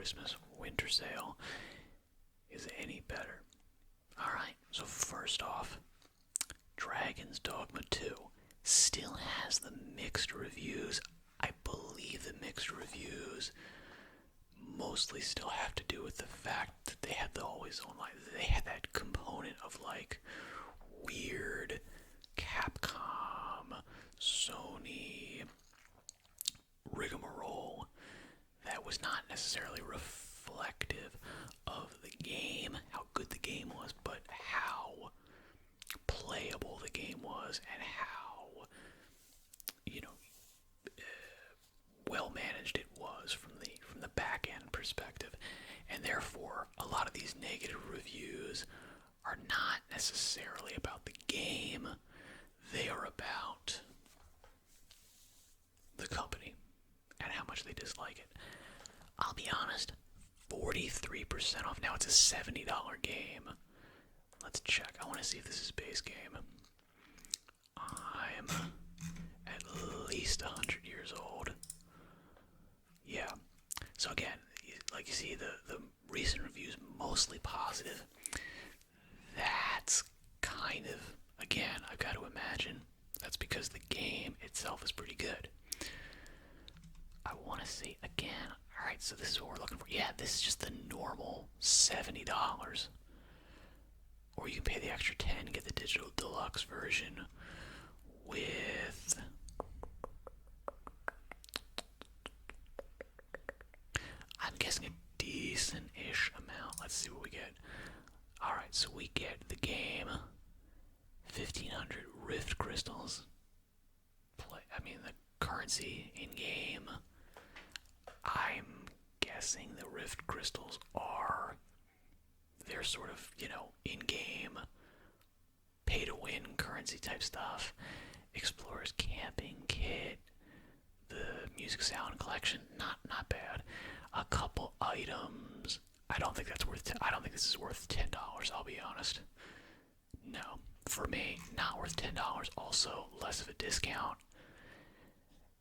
Christmas winter sale is any better. Alright, so first off, Dragon's Dogma 2 still has the mixed reviews. I believe the mixed reviews mostly still have to do with the fact that they had the always online. They had that component of like weird Capcom, Sony rigmarole that was not necessarily reflective of the game, how good the game was, but how playable the game was and how, you know, well managed it was from the back end perspective. And therefore, a lot of these negative reviews are not necessarily about the game. They are about the company and how much they dislike it. I'll be honest, 43% off. Now it's a $70 game. Let's check. I want to see if this is base game. I'm at least 100 years old. Yeah. So again, like you see, the recent reviews mostly positive. That's kind of, again, I've got to imagine that's because the game itself is pretty good. I want to see again. Alright, so this is what we're looking for. Yeah, this is just the normal $70. Or you can pay the extra $10 and get the digital deluxe version with I'm guessing a decent-ish amount. Let's see what we get. Alright, so we get the game, 1,500 Rift Crystals. The currency in-game. I'm guessing the Rift Crystals are their sort of, in-game pay-to-win currency type stuff. Explorer's Camping Kit, the Music Sound Collection, not bad. A couple items. I don't think I don't think this is worth $10, I'll be honest. No. For me, not worth $10. Also, less of a discount.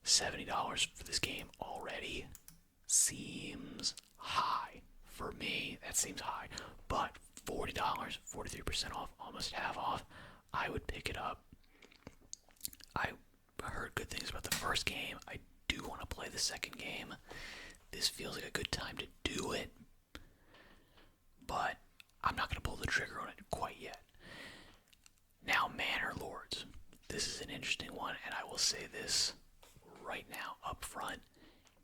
$70 for this game already seems high. For me, that seems high. But $40, 43% off, almost half off, I would pick it up. I heard good things about the first game. I do want to play the second game. This feels like a good time to do it. But I'm not going to pull the trigger on it quite yet. Now, Manor Lords. This is an interesting one, and I will say this right now up front.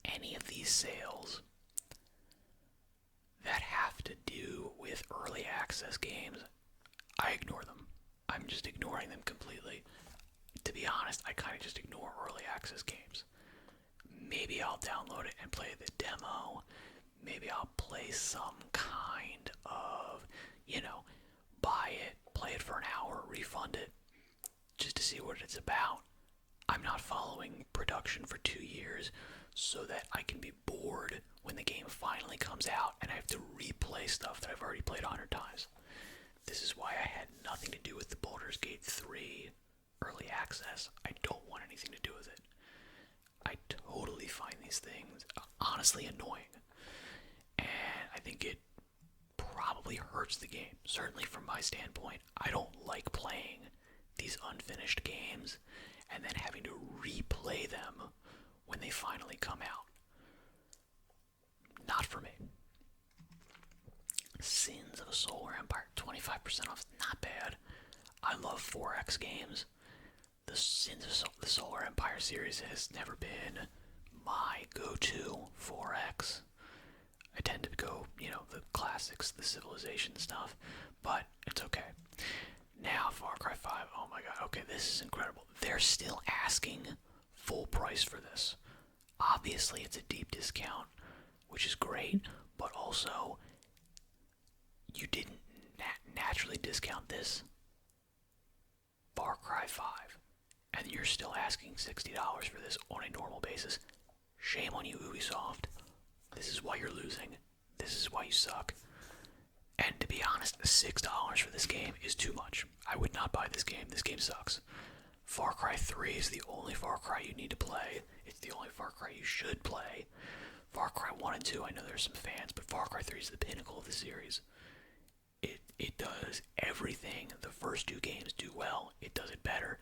Any of these sales that have to do with early access games, I ignore them. I'm just ignoring them completely. To be honest, I kind of just ignore early access games. Maybe I'll download it and play the demo. Maybe I'll play some kind of, buy it, play it for an hour, refund it, just to see what it's about. I'm not following production for 2 years so that I can be bored when the game finally comes out and I have to replay stuff that I've already played 100 times. This is why I had nothing to do with the Baldur's Gate 3 early access. I don't want anything to do with it. I totally find these things honestly annoying. And I think it probably hurts the game. Certainly from my standpoint, I don't like playing these unfinished games and then having to replay them when they finally come out. Not for me. Sins of a Solar Empire, 25% off, not bad. I love 4X games. The Sins of the Solar Empire series has never been my go-to 4X. I tend to go, the classics, the Civilization stuff, but it's okay. Now, Far Cry 5, oh my god, okay, this is incredible. They're still asking full price for this. Obviously, it's a deep discount, which is great, but also, you didn't naturally discount this. Far Cry 5. And you're still asking $60 for this on a normal basis. Shame on you, Ubisoft. This is why you're losing. This is why you suck. And to be honest, $6 for this game is too much. I would not buy this game. This game sucks. Far Cry 3 is the only Far Cry you need to play. It's the only Far Cry you should play. Far Cry 1 and 2, I know there's some fans, but Far Cry 3 is the pinnacle of the series. It does everything the first two games do well. It does it better.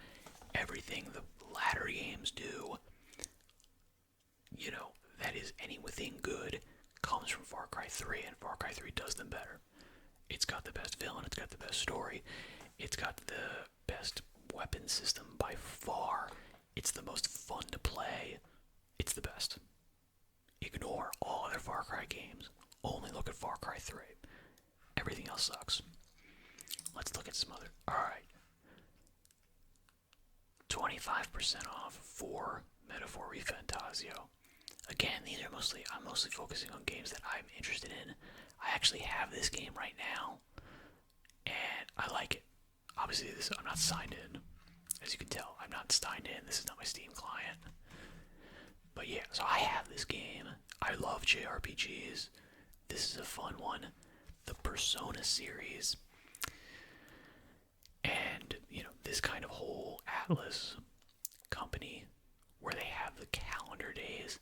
Everything the latter games do, that is anything good, comes from Far Cry 3, and Far Cry 3 does them better. It's got the best villain, it's got the best story, it's got the best weapon system by far. It's the most fun to play. It's the best. Ignore all other Far Cry games. Only look at Far Cry 3. Everything else sucks. Let's look at some other. Alright. 25% off for Metaphor ReFantazio. Again, I'm mostly focusing on games that I'm interested in. I actually have this game right now, and I like it. Obviously, I'm not signed in. As you can tell, I'm not signed in. This is not my Steam client. But yeah, so I have this game. I love JRPGs. This is a fun one. The Persona series. And, this kind of whole Atlas company where they have the calendar days.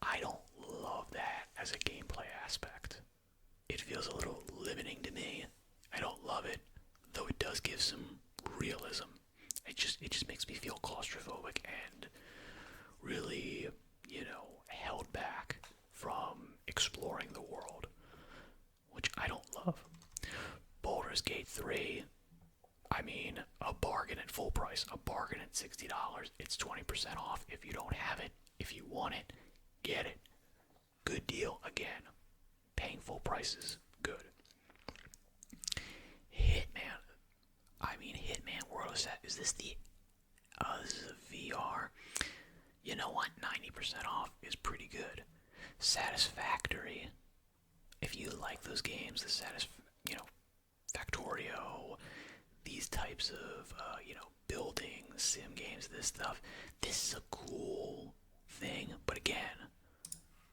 I don't love that as a gameplay aspect. It feels a little limiting to me. I don't love it, though it does give some realism. It just makes me feel claustrophobic and really, held back from exploring the world, which I don't love. Baldur's Gate 3, a bargain at full price, a bargain at $60. It's 20% off if you don't have it. If you want it, get it. Good deal again. Paying full prices, good. Hitman. Hitman World is this the VR? You know what? 90% off is pretty good. Satisfactory. If you like those games, Factorio, these types of, building sim games, this stuff. This is a cool thing, but again,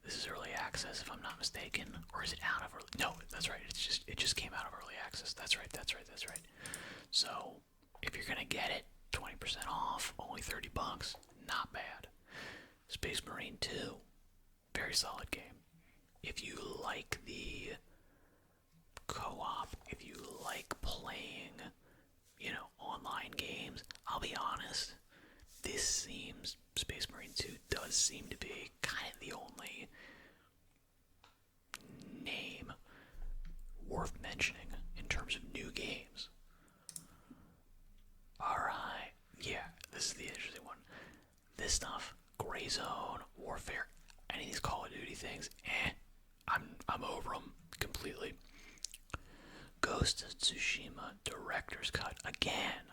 this is early access if I'm not mistaken, or is it out of early? No, that's right. It just came out of early access. That's right. So if you're gonna get it, 20% off, only $30, not bad. Space Marine 2, very solid game. If you like the co-op, if you like playing, online games, I'll be honest, Space Marine 2 does seem to be kind of the only name worth mentioning in terms of new games. Alright, yeah, this is the interesting one. This stuff, Gray Zone, Warfare, any of these Call of Duty things, I'm over them completely. Ghost of Tsushima Director's Cut, again,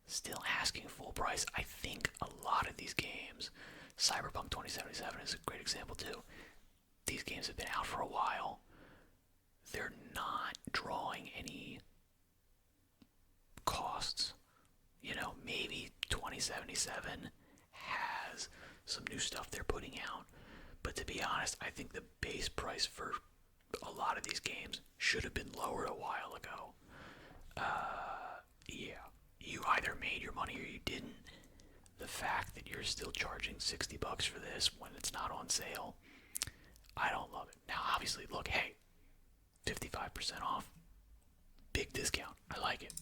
still asking full price. I think a lot of these games, Cyberpunk 2077 is a great example too. These games have been out for a while. They're not drawing any costs. Maybe 2077 has some new stuff they're putting out. But to be honest, I think the base price for a lot of these games should have been lowered a while ago. Yeah. You either made your money or you didn't. The fact that you're still charging $60 for this when it's not on sale, I don't love it. Now, obviously, look, hey, 55% off, big discount. I like it.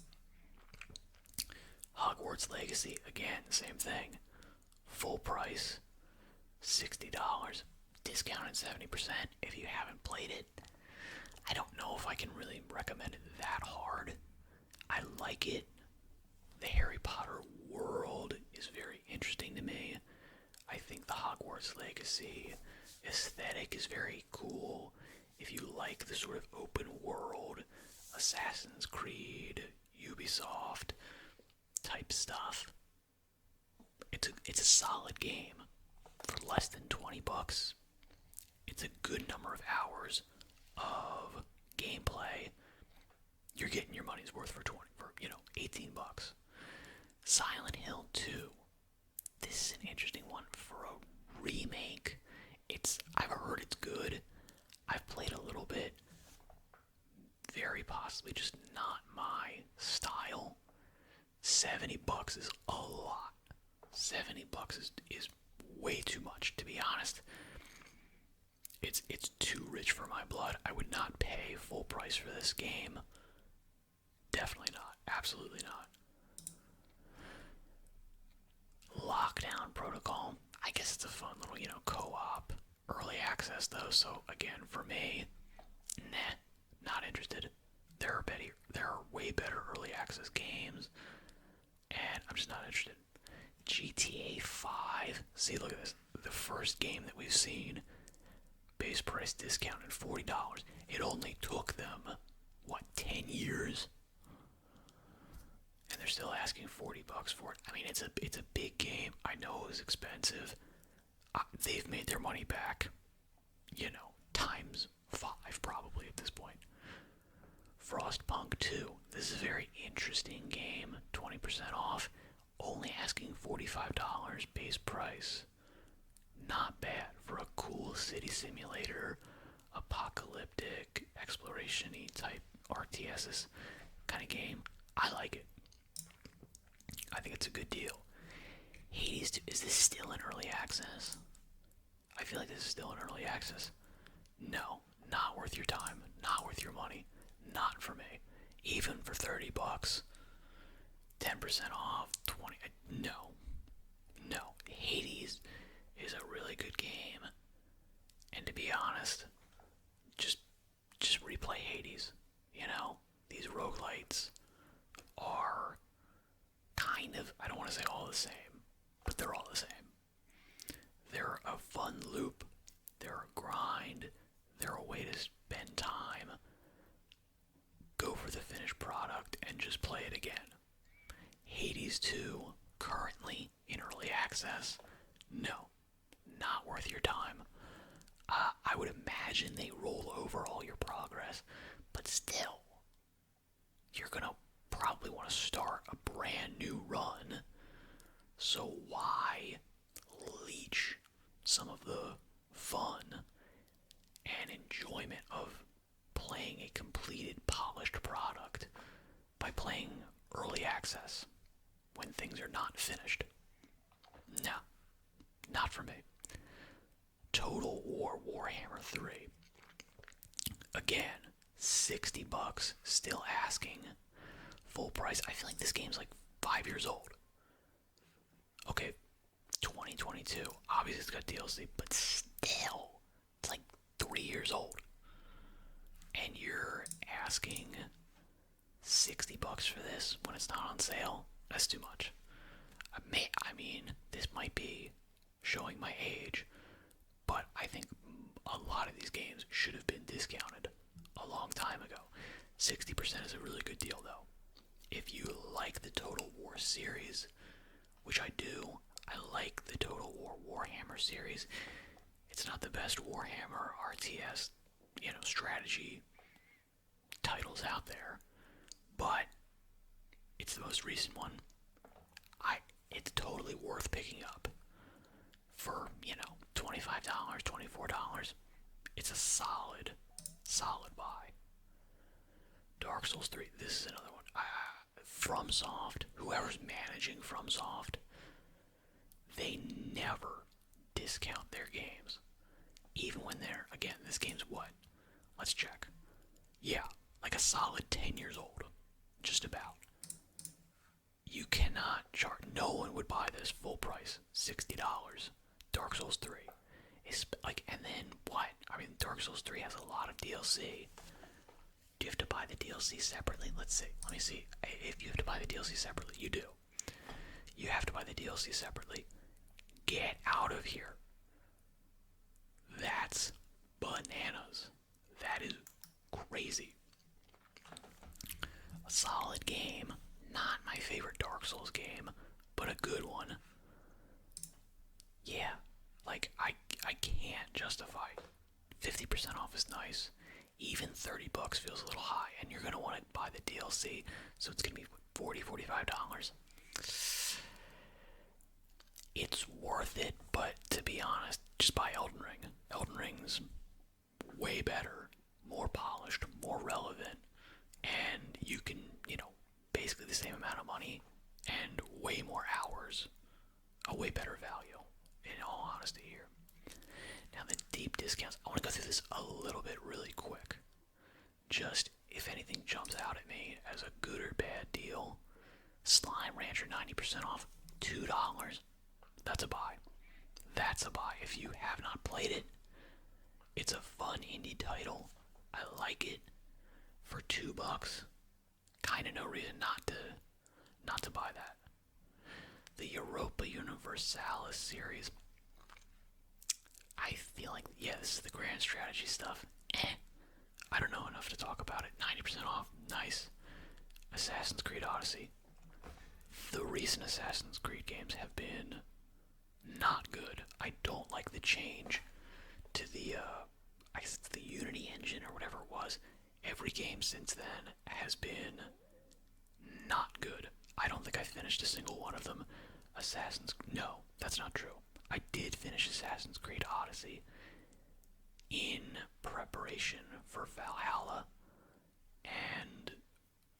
Hogwarts Legacy, again, same thing. Full price, $60, discounted 70% if you haven't played it. I don't know if I can really recommend it that hard. I like it. The Harry Potter world is very interesting to me. I think the Hogwarts Legacy aesthetic is very cool. If you like the sort of open world, Assassin's Creed, Ubisoft type stuff, it's a solid game for less than $20. It's a good number of hours of gameplay. You're getting your money's worth for $18. Silent Hill 2. This is an interesting one for a remake. I've heard it's good. I've played a little bit. Very possibly just not my style. $70 is a lot. $70 is way too much, to be honest. it's too rich for my blood. I would not pay full price for this game. Definitely not. Absolutely not. Lockdown Protocol. I guess it's a fun little, co-op. Early access though, so again, for me, nah, not interested. There are way better early access games, and I'm just not interested. GTA 5. See, look at this. The first game that we've seen, base price discounted $40. It only took them, 10 years? And they're still asking $40 for it. I mean, it's a big game. I know it was expensive. They've made their money back, times 5 probably at this point. Frostpunk 2. This is a very interesting game. 20% off. Only asking $45 base price. Not bad for a cool city simulator, apocalyptic, exploration-y type RTS kind of game. I like it. I think it's a good deal. Hades 2, is this still in early access? I feel like this is still in early access. No, not worth your time, not worth your money, not for me. Even for $30, 10% off, 20. No. Hades is a really good game, and to be honest, just replay Hades. These roguelites are kind of, I don't want to say all the same, but they're all the same. They're a fun loop, they're a grind, they're a way to spend time, go for the finished product, and just play it again. Hades 2, currently in early access, no, not worth your time. I would imagine they roll over all your progress, but still, you're gonna probably want to start a brand new run, so why leech some of the fun and enjoyment of playing a completed, polished product by playing early access when things are not finished? No, not for me. Total War Warhammer 3. Again, $60, still asking full price. I feel like this game's like 5 years old. Okay, 2022. Obviously it's got DLC, but still, it's like 3 years old. And you're asking $60 for this when it's not on sale? That's too much. I mean, this might be showing my age, but I think a lot of these games should have been discounted a long time ago. 60% is a really good deal, though. If you like the Total War series, which I do, I like the Total War Warhammer series. It's not the best Warhammer RTS, strategy titles out there, but it's the most recent one. It's totally worth picking up for, $25, $24. It's a solid buy. Dark Souls 3, this is another one. FromSoft, whoever's managing FromSoft, they never discount their games. Even when again, this game's what? Let's check. Yeah, like a solid 10 years old. Just about. You cannot charge, no one would buy this full price, $60. Dark Souls 3. And then what? I mean, Dark Souls 3 has a lot of DLC. Do you have to buy the DLC separately? Let me see. If you have to buy the DLC separately, you do. You have to buy the DLC separately. Get out of here. That's bananas. That is crazy. A solid game. Not my favorite Dark Souls game, but a good one. Yeah, I can't justify. 50% off is nice. Even $30 feels a little high, and you're gonna want to buy the DLC, so it's gonna be $40, $45. It's worth it, but to be honest, just buy Elden Ring. Elden Ring's way better, more polished, more relevant, and you can, basically the same amount of money and way more hours, a way better value, in all honesty here. Now the deep discounts. I want to go through this a little bit really quick. Just if anything jumps out at me as a good or bad deal. Slime Rancher 90% off, $2. That's a buy. That's a buy. If you have not played it, it's a fun indie title. I like it. For $2, kind of no reason not to buy that. The Europa Universalis series. I feel like, yeah, this is the grand strategy stuff. I don't know enough to talk about it. 90% off, nice. Assassin's Creed Odyssey. The recent Assassin's Creed games have been not good. I don't like the change to the, I guess it's the Unity engine or whatever it was. Every game since then has been not good. I don't think I finished a single one of them. No, that's not true. I did finish Assassin's Creed Odyssey in preparation for Valhalla, and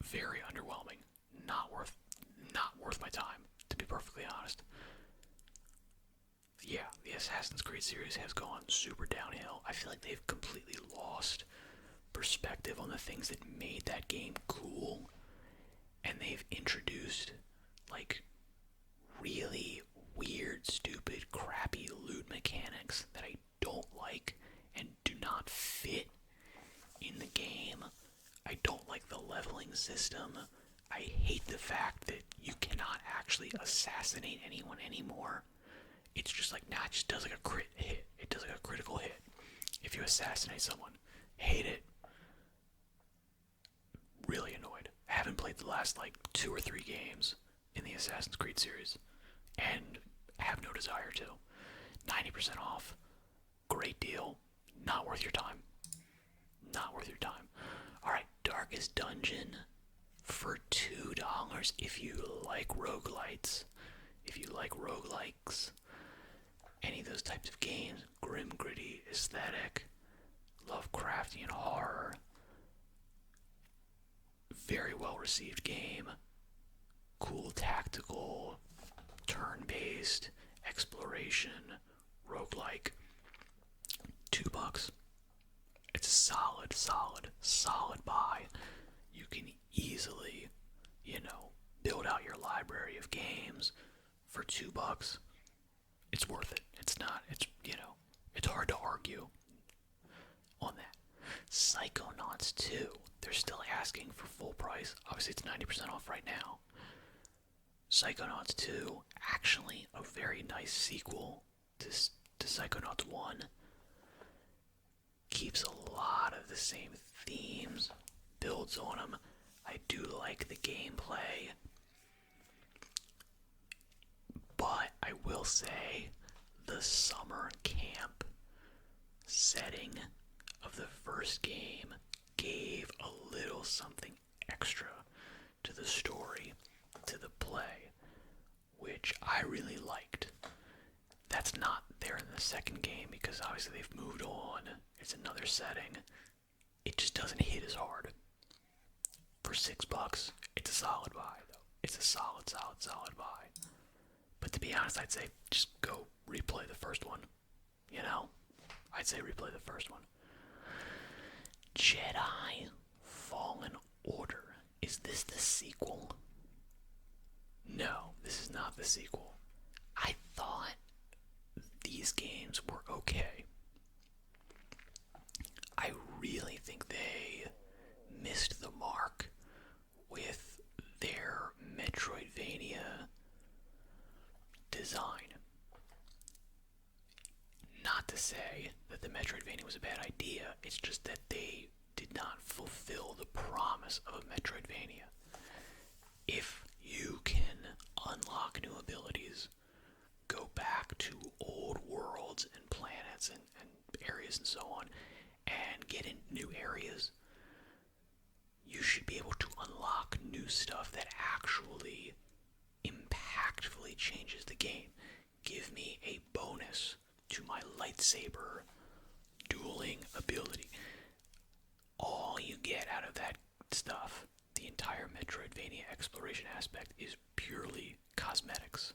very underwhelming. Not worth my time, to be perfectly honest. Yeah, the Assassin's Creed series has gone super downhill. I feel like they've completely lost perspective on the things that made that game cool, and they've introduced like really weird, stupid, crappy loot mechanics that I don't like and do not fit in the game. I don't like the leveling system. I hate the fact that you cannot actually assassinate anyone anymore. It's just like, nah, it just does like a crit hit. It does like a critical hit if you assassinate someone. Hate it. Really annoyed. I haven't played the last like 2 or 3 games in the Assassin's Creed series, and have no desire to. 90% off. Great deal. Not worth your time. Not worth your time. Alright, Darkest Dungeon for $2 if you like roguelites. If you like roguelikes. Any of those types of games. Grim, gritty, aesthetic. Lovecraftian horror. Very well received game. Cool tactical, turn-based, exploration, roguelike. $2. It's a solid buy. You can easily, build out your library of games for $2. It's worth it. It's hard to argue on that. Psychonauts 2. They're still asking for full price. Obviously, it's 90% off right now. Psychonauts 2, actually a very nice sequel to Psychonauts 1. Keeps a lot of the same themes, builds on them. I do like the gameplay. But I will say, the summer camp setting of the first game gave a little something extra to the story, to the play, which I really liked. That's not there in the second game because obviously they've moved on. It's another setting. It just doesn't hit as hard. For $6, it's a solid buy though. It's a solid buy. But to be honest, I'd say just go replay the first one. I'd say replay the first one. Jedi Fallen Order. Is this the sequel? No, this is not the sequel. I thought these games were okay. I really think they missed the mark with their Metroidvania design. Not to say that the Metroidvania was a bad idea, it's just that they did not fulfill the promise of a Metroidvania. If you can unlock new abilities, go back to old worlds and planets and areas and so on, and get in new areas, you should be able to unlock new stuff that actually impactfully changes the game. Give me a bonus to my lightsaber dueling ability. All you get out of that stuff, the entire Metroidvania exploration aspect, is purely cosmetics.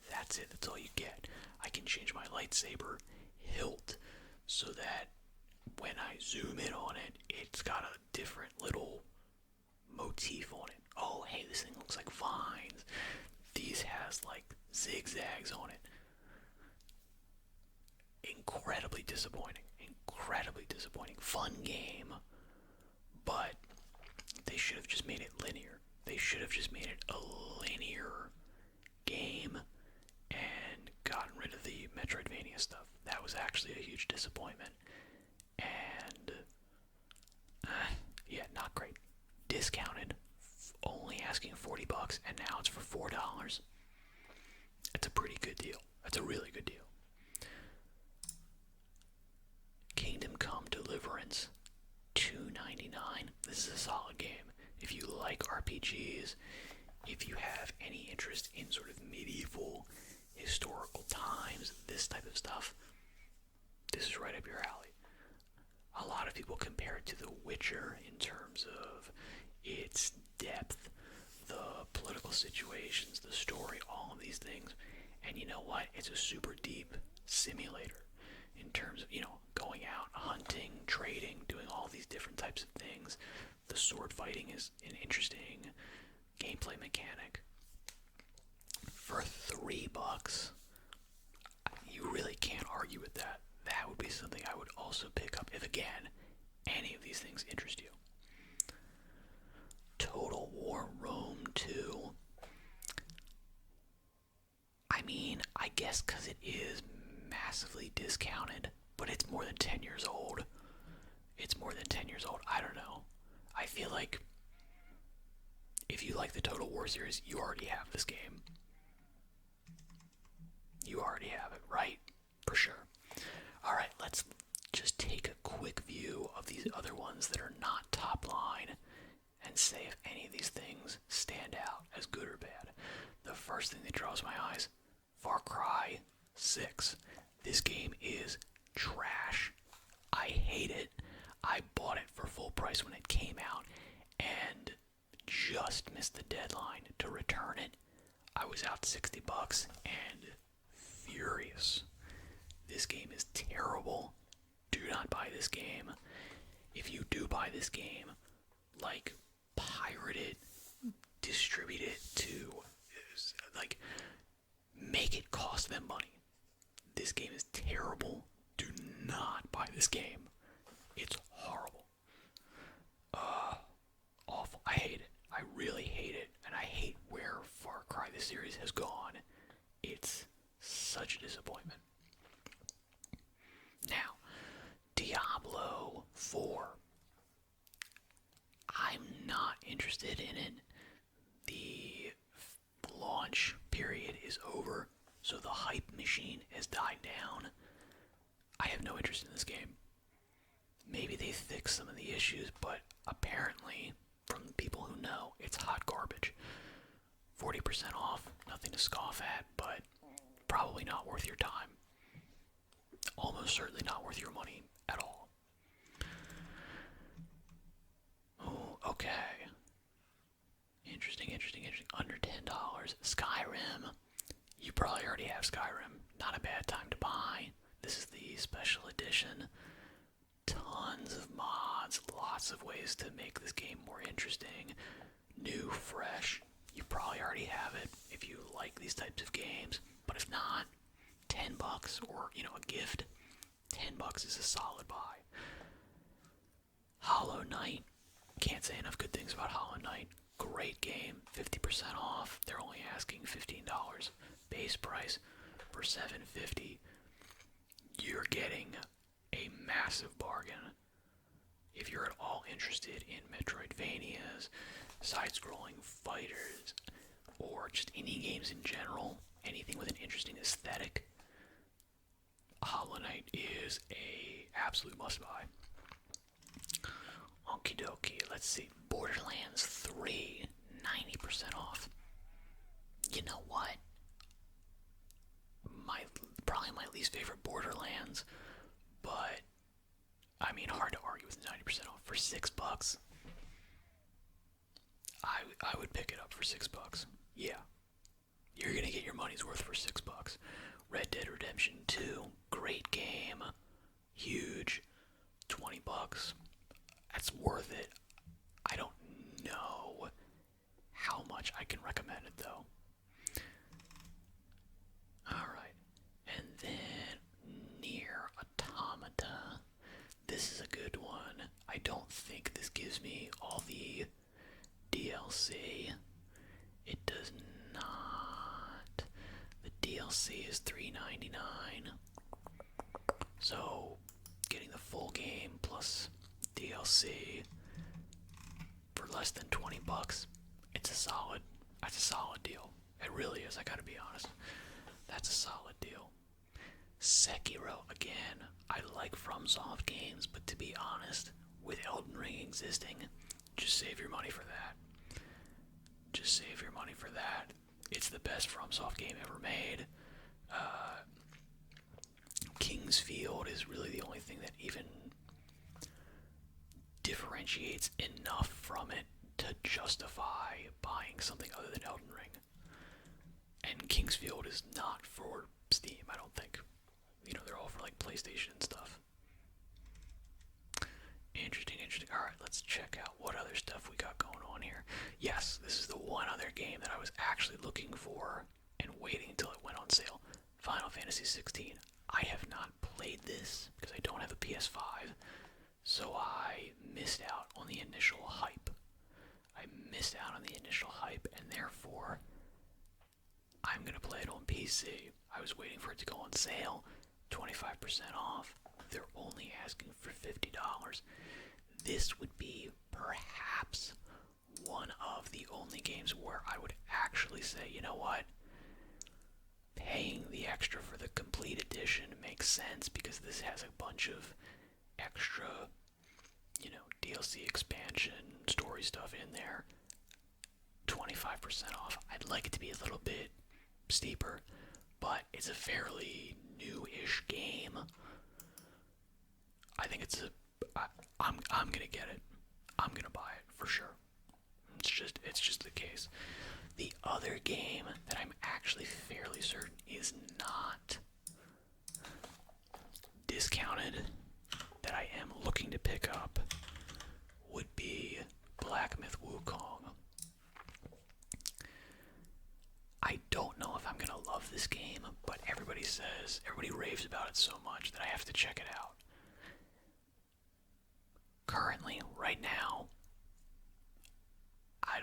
That's it. That's all you get. I can change my lightsaber hilt so that when I zoom in on it, it's got a different little motif on it. Oh, hey, this thing looks like vines. These has like zigzags on it. Incredibly disappointing. Incredibly disappointing. Fun game, but they should have just made it linear. They should have just made it a linear game and gotten rid of the Metroidvania stuff. That was actually a huge disappointment. And, yeah, not great. Discounted, only asking $40, and now it's for $4. That's a pretty good deal. That's a really good deal. Kingdom Come Deliverance, $2.99. This is a solid game. If you like RPGs, if you have any interest in sort of medieval, historical times, this type of stuff, this is right up your alley. A lot of people compare it to The Witcher in terms of its depth, the political situations, the story, all of these things. And you know what? It's a super deep simulator in terms of, going out, hunting, trading, doing all these different types of things. The sword fighting is an interesting gameplay mechanic. For $3, you really can't argue with that. That would be something I would also pick up if, again, any of these things interest you. Total War Rome 2. I mean, I guess because it is massively discounted, but it's more than 10 years old. It's more than 10 years old. I don't know. I feel like if you like the Total War series, you already have this game. You already have it, right? For sure. Alright, let's just take a quick view of these other ones that are not top line and say if any of these things stand out as good or bad. The first thing that draws my eyes, Far Cry 6. This game is trash. I hate it. I bought it for full price when it came out and just missed the deadline to return it. I was out $60 and furious. This game is terrible. Do not buy this game. If you do buy this game, like, pirate it, distribute it to, like, make it cost them money. This game is terrible. Do not buy this game. It's horrible. Awful. I hate it. I really hate it. And I hate where Far Cry, the series, has gone. It's such a disappointment. Now, Diablo 4. I'm not interested in it. The launch period is over, so the hype machine has died down. I have no interest in this game. Maybe they fixed some of the issues, but apparently, from the people who know, it's hot garbage. 40% off, nothing to scoff at, but probably not worth your time. Almost certainly not worth your money at all. Oh, okay. Interesting. Under $10. Skyrim. You probably already have Skyrim. Not a bad time to buy. This is the special edition. Tons of mods, lots of ways to make this game more interesting. New, fresh. You probably already have it if you like these types of games. But if not, $10 or, a gift. $10 is a solid buy. Hollow Knight. Can't say enough good things about Hollow Knight. Great game. 50% off. They're only asking $15 base price for $7.50. You're getting a massive bargain. If you're at all interested in Metroidvanias, side-scrolling fighters, or just indie games in general, anything with an interesting aesthetic, Hollow Knight is a absolute must-buy. Okie dokie, let's see. Borderlands 3, 90% off. You know what? Probably my least favorite Borderlands, but I mean, hard to argue with 90% off for $6. I would pick it up for $6. Yeah, you're gonna get your money's worth for $6. Red Dead Redemption 2, great game. huge. $20. That's worth it. I don't know how much I can recommend it though. Alright. And then Nier Automata. This is a good one. I don't think this gives me all the DLC. It does not. The DLC is $3.99. So getting the full game plus DLC for less than $20, that's a solid deal. It really is, I gotta be honest. That's a solid deal. Sekiro, again, I like FromSoft games, but to be honest, with Elden Ring existing, just save your money for that. Just save your money for that. It's the best FromSoft game ever made. King's Field is really the only thing that even differentiates enough from it to justify buying something other than Elden Ring. And King's Field is not for Steam, I don't think. You know, they're all for like PlayStation and stuff. Interesting. Alright, let's check out what other stuff we got going on here. Yes, this is the one other game that I was actually looking for and waiting until it went on sale. Final Fantasy 16. I have not played this because I don't have a PS5, so I missed out on the initial hype. And therefore, I'm going to play it on PC. I was waiting for it to go on sale, 25% off. They're only asking for $50. This would be perhaps one of the only games where I would actually say, you know what? Paying the extra for the complete edition makes sense because this has a bunch of extra, you know, DLC expansion, story stuff in there. 25% off. I'd like it to be a little bit steeper, but it's a fairly new-ish game. I think I'm gonna get it. I'm gonna buy it for sure. It's just the case. The other game that I'm actually fairly certain is not discounted that I am looking to pick up would be Black Myth Wukong. I don't know if I'm gonna love this game, but everybody raves about it so much that I have to check it out. Currently, right now, I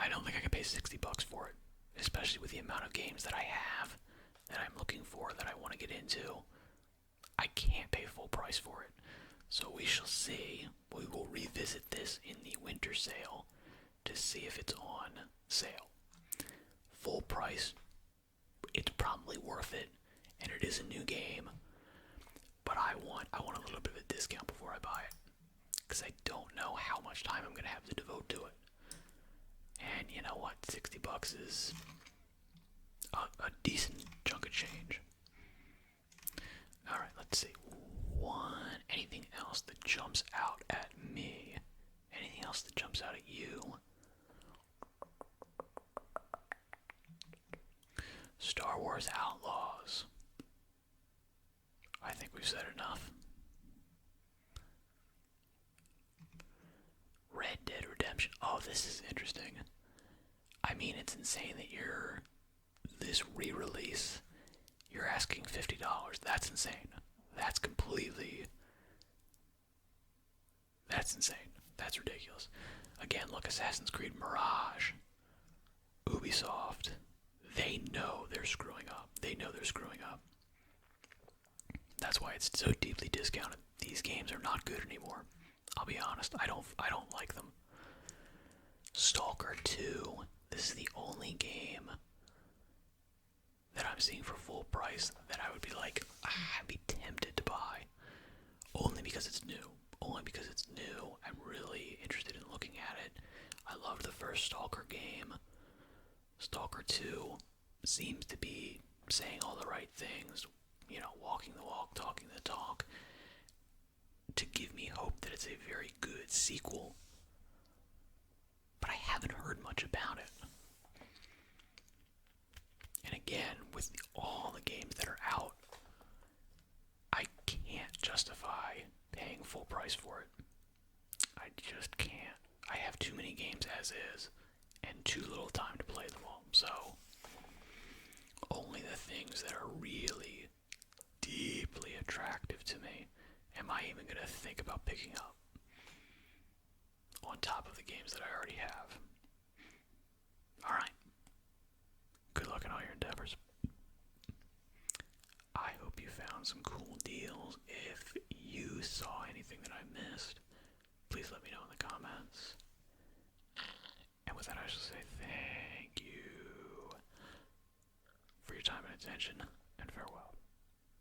don't think I can pay $60 for it, especially with the amount of games that I have that I'm looking for that I want to get into. I can't pay full price for it. So we shall see. We will revisit this in the winter sale to see if it's on sale. Full price, it's probably worth it, and it is a new game. But I want a little bit of a discount before I buy it, because I don't know how much time I'm gonna have to devote to it. And you know what? $60 is a decent chunk of change. Alright, let's see. Anything else that jumps out at me? Anything else that jumps out at you? Star Wars Outlaws. I think we've said enough. Red Dead Redemption. Oh, this is interesting. I mean, it's insane that this re-release, you're asking $50. That's insane. That's insane. That's ridiculous. Again, look, Assassin's Creed Mirage. Ubisoft. They know they're screwing up. That's why it's so deeply discounted. These games are not good anymore. I'll be honest, I don't like them. Stalker 2. This is the only game that I'm seeing for full price that I would be like, I'd be tempted to buy. Only because it's new. I'm really interested in looking at it. I loved the first Stalker game. Stalker 2 seems to be saying all the right things, you know, walking the walk, talking the talk, to give me hope that it's a very good sequel. But I haven't heard much about it. And again, with all the games that are out, I can't justify paying full price for it. I just can't. I have too many games as is, and too little time to play them all. So, only the things that are really deeply attractive to me am I even going to think about picking up, on top of the games that I already have. Alright. Good luck in all your endeavors. I hope you found some cool deals. If you saw anything that I missed, please let me know in the comments. And with that, I shall say thank you for your time and attention, and farewell.